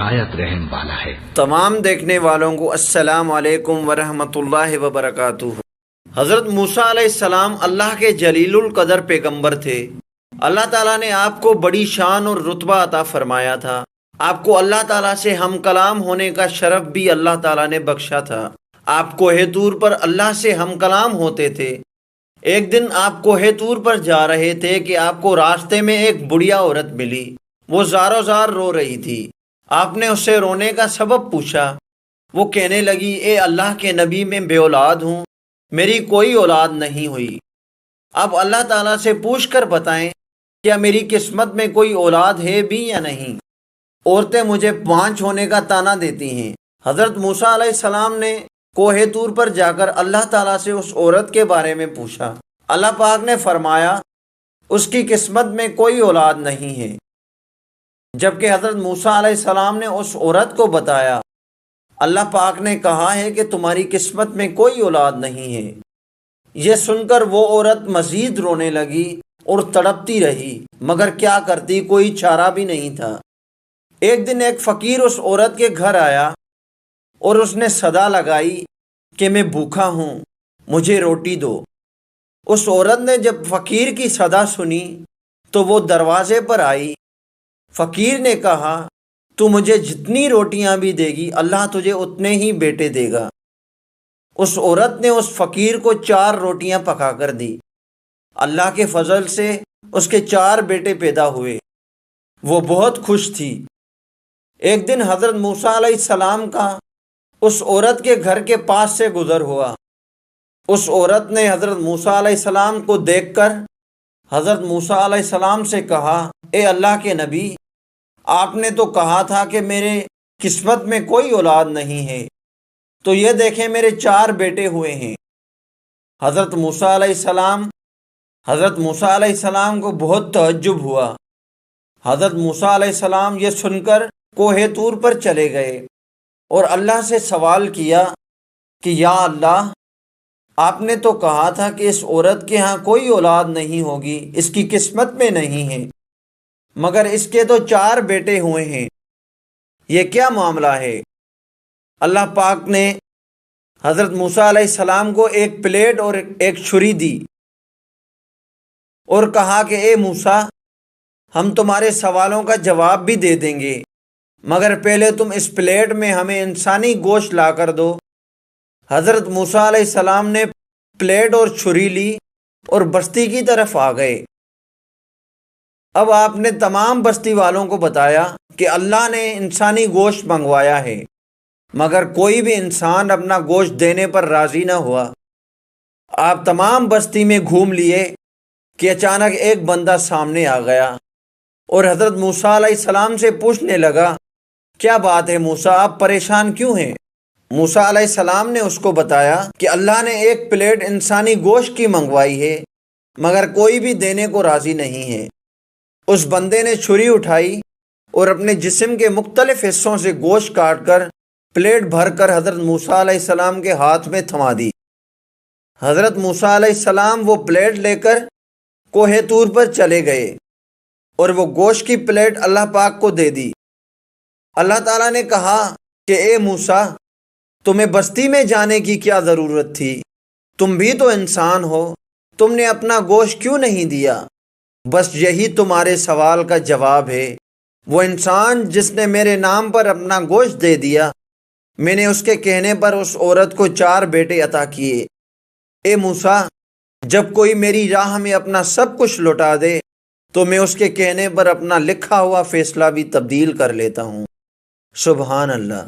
آیت رحم والا ہے۔ تمام دیکھنے والوں کو السلام علیکم ورحمۃ اللہ وبرکاتہ۔ حضرت موسیٰ علیہ السلام اللہ کے جلیل القدر پیغمبر تھے۔ اللہ تعالیٰ نے آپ کو بڑی شان اور رتبہ عطا فرمایا تھا۔ آپ کو اللہ تعالیٰ سے ہم کلام ہونے کا شرف بھی اللہ تعالیٰ نے بخشا تھا۔ آپ کوہ طور پر اللہ سے ہم کلام ہوتے تھے۔ ایک دن آپ کوہ طور پر جا رہے تھے کہ آپ کو راستے میں ایک بڑھیا عورت ملی۔ وہ زاروں زار رو رہی تھی۔ آپ نے اس سے رونے کا سبب پوچھا۔ وہ کہنے لگی، اے اللہ کے نبی، میں بے اولاد ہوں، میری کوئی اولاد نہیں ہوئی۔ اب اللہ تعالیٰ سے پوچھ کر بتائیں کیا میری قسمت میں کوئی اولاد ہے بھی یا نہیں۔ عورتیں مجھے 5 ہونے کا طعنہ دیتی ہیں۔ حضرت موسیٰ علیہ السلام نے کوہ طور پر جا کر اللہ تعالیٰ سے اس عورت کے بارے میں پوچھا۔ اللہ پاک نے فرمایا اس کی قسمت میں کوئی اولاد نہیں ہے۔ جبکہ حضرت موسیٰ علیہ السلام نے اس عورت کو بتایا، اللہ پاک نے کہا ہے کہ تمہاری قسمت میں کوئی اولاد نہیں ہے۔ یہ سن کر وہ عورت مزید رونے لگی اور تڑپتی رہی، مگر کیا کرتی، کوئی چارہ بھی نہیں تھا۔ ایک دن ایک فقیر اس عورت کے گھر آیا اور اس نے صدا لگائی کہ میں بھوکا ہوں، مجھے روٹی دو۔ اس عورت نے جب فقیر کی صدا سنی تو وہ دروازے پر آئی۔ فقیر نے کہا، تو مجھے جتنی روٹیاں بھی دے گی اللہ تجھے اتنے ہی بیٹے دے گا۔ اس عورت نے اس فقیر کو 4 روٹیاں پکا کر دی۔ اللہ کے فضل سے اس کے 4 بیٹے پیدا ہوئے۔ وہ بہت خوش تھی۔ ایک دن حضرت موسیٰ علیہ السلام کا اس عورت کے گھر کے پاس سے گزر ہوا۔ اس عورت نے حضرت موسیٰ علیہ السلام کو دیکھ کر حضرت موسیٰ علیہ السلام سے کہا، اے اللہ کے نبی، آپ نے تو کہا تھا کہ میرے قسمت میں کوئی اولاد نہیں ہے، تو یہ دیکھیں میرے 4 بیٹے ہوئے ہیں۔ حضرت موسیٰ علیہ السلام کو بہت تعجب ہوا۔ حضرت موسیٰ علیہ السلام یہ سن کر کوہ طور پر چلے گئے اور اللہ سے سوال کیا کہ یا اللہ، آپ نے تو کہا تھا کہ اس عورت کے ہاں کوئی اولاد نہیں ہوگی، اس کی قسمت میں نہیں ہے، مگر اس کے تو 4 بیٹے ہوئے ہیں، یہ کیا معاملہ ہے؟ اللہ پاک نے حضرت موسیٰ علیہ السلام کو ایک پلیٹ اور ایک چھری دی اور کہا کہ اے موسیٰ، ہم تمہارے سوالوں کا جواب بھی دے دیں گے، مگر پہلے تم اس پلیٹ میں ہمیں انسانی گوشت لا کر دو۔ حضرت موسیٰ علیہ السلام نے پلیٹ اور چھری لی اور بستی کی طرف آ گئے۔ اب آپ نے تمام بستی والوں کو بتایا کہ اللہ نے انسانی گوشت منگوایا ہے، مگر کوئی بھی انسان اپنا گوشت دینے پر راضی نہ ہوا۔ آپ تمام بستی میں گھوم لیے کہ اچانک ایک بندہ سامنے آ گیا اور حضرت موسیٰ علیہ السلام سے پوچھنے لگا، کیا بات ہے موسیٰ، آپ پریشان کیوں ہیں؟ موسیٰ علیہ السلام نے اس کو بتایا کہ اللہ نے ایک پلیٹ انسانی گوشت کی منگوائی ہے، مگر کوئی بھی دینے کو راضی نہیں ہے۔ اس بندے نے چھری اٹھائی اور اپنے جسم کے مختلف حصوں سے گوشت کاٹ کر پلیٹ بھر کر حضرت موسیٰ علیہ السلام کے ہاتھ میں تھما دی۔ حضرت موسیٰ علیہ السلام وہ پلیٹ لے کر کوہ طور پر چلے گئے اور وہ گوشت کی پلیٹ اللہ پاک کو دے دی۔ اللہ تعالیٰ نے کہا کہ اے موسیٰ، تمہیں بستی میں جانے کی کیا ضرورت تھی؟ تم بھی تو انسان ہو، تم نے اپنا گوشت کیوں نہیں دیا؟ بس یہی تمہارے سوال کا جواب ہے۔ وہ انسان جس نے میرے نام پر اپنا گوشت دے دیا، میں نے اس کے کہنے پر اس عورت کو 4 بیٹے عطا کیے۔ اے موسیٰ، جب کوئی میری راہ میں اپنا سب کچھ لوٹا دے تو میں اس کے کہنے پر اپنا لکھا ہوا فیصلہ بھی تبدیل کر لیتا ہوں۔ سبحان اللہ۔